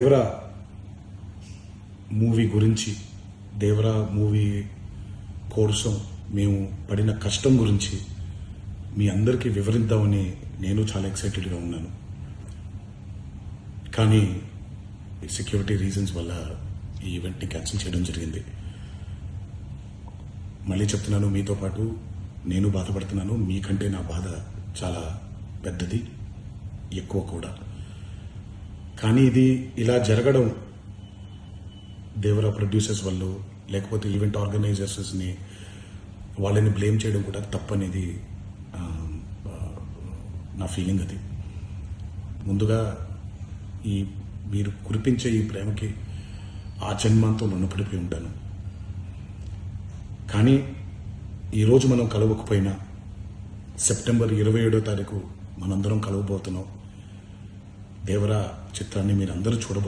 Devara movie గురించి, Devara movie కోసం మేము పడిన కష్టం గురించి మీ అందరికీ వివరిద్దామని నేను చాలా ఎక్సైటెడ్గా ఉన్నాను. కానీ సెక్యూరిటీ రీజన్స్ వల్ల ఈ ఈవెంట్ని క్యాన్సిల్ చేయడం జరిగింది. మళ్ళీ చెప్తున్నాను, మీతో పాటు నేను బాధపడుతున్నాను. మీకంటే నా బాధ చాలా పెద్దది, ఎక్కువ కూడా. కానీ ఇది ఇలా జరగడం దేవరా ప్రొడ్యూసర్స్ వల్ల, లేకపోతే ఈవెంట్ ఆర్గనైజర్స్ని వాళ్ళని బ్లేమ్ చేయడం కూడా తప్పనేది నా ఫీలింగ్. అది ముందుగా మీరు కురిపించే ఈ ప్రేమకి ఆ జన్మంతో రుణపడిపోయి ఉంటాను. కానీ ఈరోజు మనం కలవకపోయినా సెప్టెంబర్ 27వ తారీఖు మనందరం కలవబోతున్నాం. దేవరా చిత్రాన్ని మీరందరూ చూడబోతున్నారు.